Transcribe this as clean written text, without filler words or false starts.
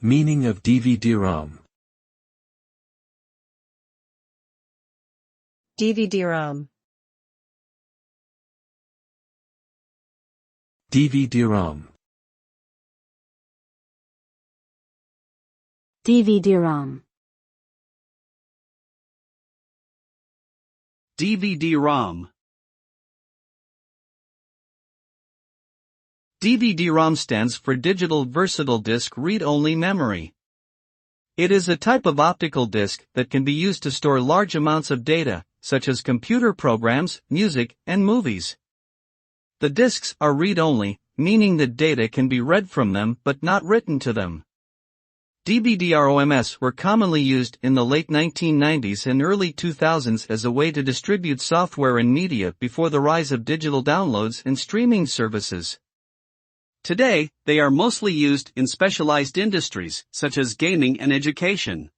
Meaning of DVD-ROM. DVD-ROM. DVD-ROM. DVD-ROM. DVD-ROM. DVD-ROM stands for Digital Versatile Disc Read-Only Memory. It is a type of optical disc that can be used to store large amounts of data, such as computer programs, music, and movies. The discs are read-only, meaning that data can be read from them but not written to them. DVD-ROMs were commonly used in the late 1990s and early 2000s as a way to distribute software and media before the rise of digital downloads and streaming services. Today, they are mostly used in specialized industries, such as gaming and education.